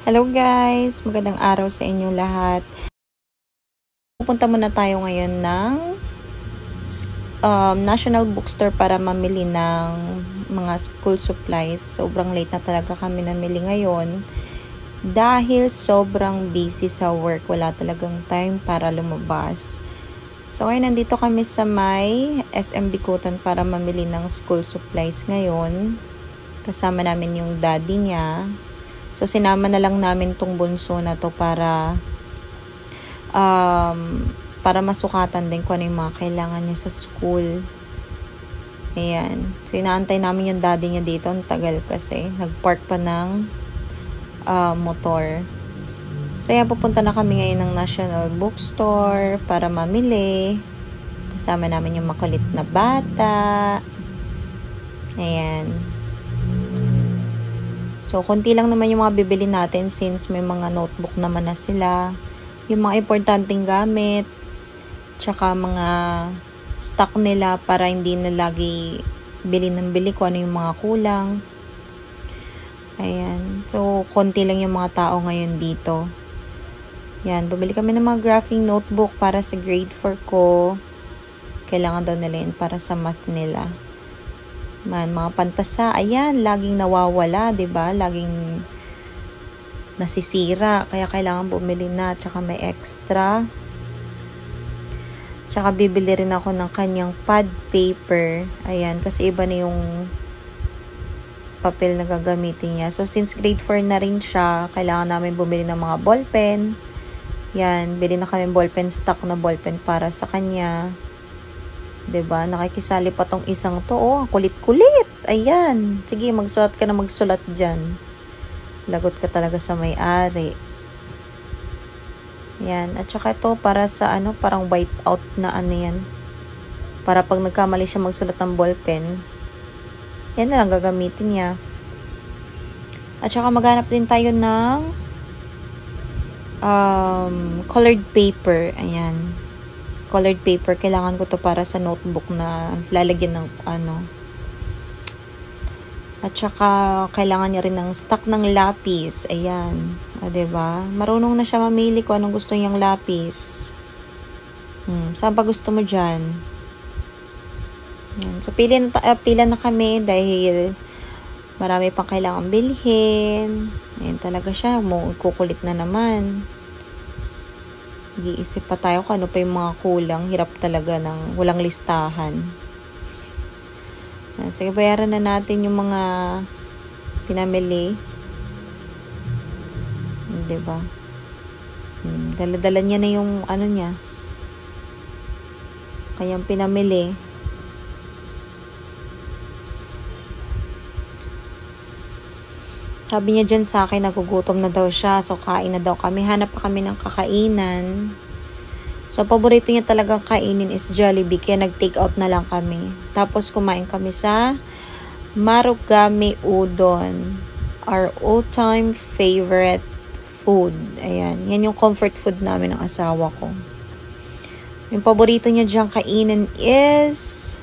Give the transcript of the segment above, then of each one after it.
Hello guys! Magandang araw sa inyo lahat. Pupunta muna tayo ngayon ng National Bookstore para mamili ng mga school supplies. Sobrang late na talaga kami namili ngayon dahil sobrang busy sa work. Wala talagang time para lumabas. So ngayon nandito kami sa may SM Bikutan para mamili ng school supplies ngayon. Kasama namin yung daddy niya. So, sinama na lang namin tong bunso na to para masukatan din kung ano yung mga kailangan niya sa school. Ayan. So, inaantay namin yung daddy niya dito. Ang tagal kasi. Nagpark pa ng motor. So, ayan, pupunta na kami ngayon ng National Bookstore para mamili. Kasama namin yung makulit na bata. Ayan. So, konti lang naman yung mga bibili natin since may mga notebook naman na sila. Yung mga importanteng gamit, tsaka mga stock nila para hindi na lagi bili ng bili kung ano yung mga kulang. Ayan. So, konti lang yung mga tao ngayon dito. Yan. Bumili kami ng mga graphing notebook para sa grade 4 ko. Kailangan daw nila yun para sa math nila. Mga pantasa, ayan, laging nawawala, 'di ba? Laging nasisira, kaya kailangan bumili na, tsaka may extra. Tsaka bibili rin ako ng kanyang pad paper. Ayan, kasi iba na yung papel na gagamitin niya. So, since grade 4 na rin siya, kailangan namin bumili ng mga ballpen. Yan, bili na kami ballpen, stock na ballpen para sa kanya. 'Di ba? Nakikisali pa tong isang to. Oh, kulit-kulit. Ayan. Sige, magsulat ka na magsulat diyan. Lagot ka talaga sa may-ari. Yan. At saka ito para sa parang whiteout na yan. Para pag nagkamali siya magsulat ng ballpen, yan na lang gagamitin niya. At saka maghanap din tayo ng colored paper. Ayan. Colored paper, kailangan ko to para sa notebook na lalagyan ng At saka kailangan niya rin ng stock ng lapis. Ayan, o diba? Marunong na siya mamili kung anong gusto niyang lapis. Saan pa gusto mo diyan? Ayan. So pila na kami dahil marami pang kailangan bilhin. Ayan talaga siya, kukulit na naman. Iisip pa tayo kung ano pa yung mga kulang. Hirap talaga ng walang listahan. Sige, bayaran na natin yung mga pinamili. Diba? Dala-dala niya na yung niya. Kayang pinamili. Sabi niya dyan sa akin, nagugutom na daw siya. So, kain na daw kami. Hanap pa kami ng kakainan. So, paborito niya talagang kainin is Jollibee. Kaya nag-take out na lang kami. Tapos, kumain kami sa Marugame Udon. Our all-time favorite food. Ayan. Yan yung comfort food namin ng asawa ko. Yung paborito niya dyan kainin is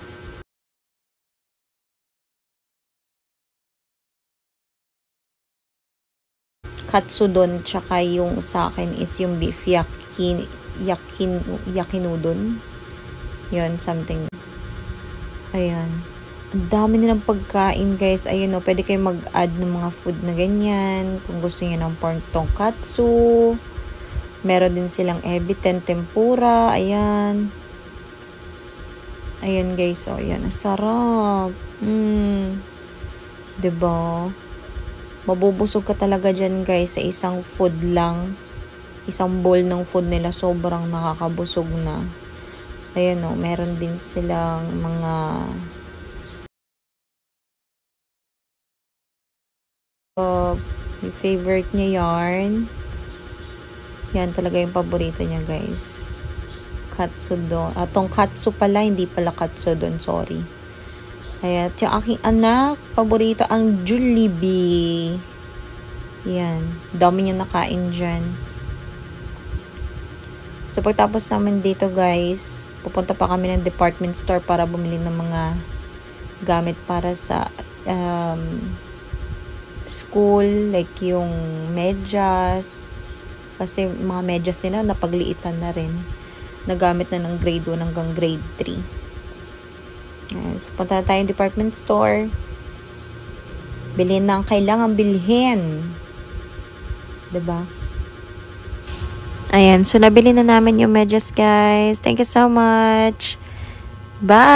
katsudon, tsaka yung sa akin is yung beef yakinudon. Yun, something. Ayan. Ang dami nilang pagkain, guys. Ayun, pwede kayo mag-add ng mga food na ganyan. Kung gusto niyo ng pork tonkatsu. Meron din silang ebiten tempura. Ayan. Ayan, guys. O, ayan. Sarap. Diba? Mabubusog ka talaga dyan, guys, sa isang food lang. Isang bowl ng food nila, sobrang nakakabusog na. Ayan meron din silang mga yung favorite niya yarn. Yan talaga yung paborito niya, guys. Katsudon. Tonkatsu pala, hindi pala katsudon, sorry. Ayan, yung aking anak, paborito ang Jollibee. Yan, dami niya nakain dyan. So, pagtapos namin dito, guys, pupunta pa kami ng department store para bumili ng mga gamit para sa school, like yung medyas. Kasi mga medyas nila napagliitan na rin. Nagamit na ng grade 1 hanggang grade 3. Ayan, so punta na tayong department store. Bilhin na ang kailangan bilhin. Diba? Ayan, so nabili na namin yung medyas, guys. Thank you so much. Bye!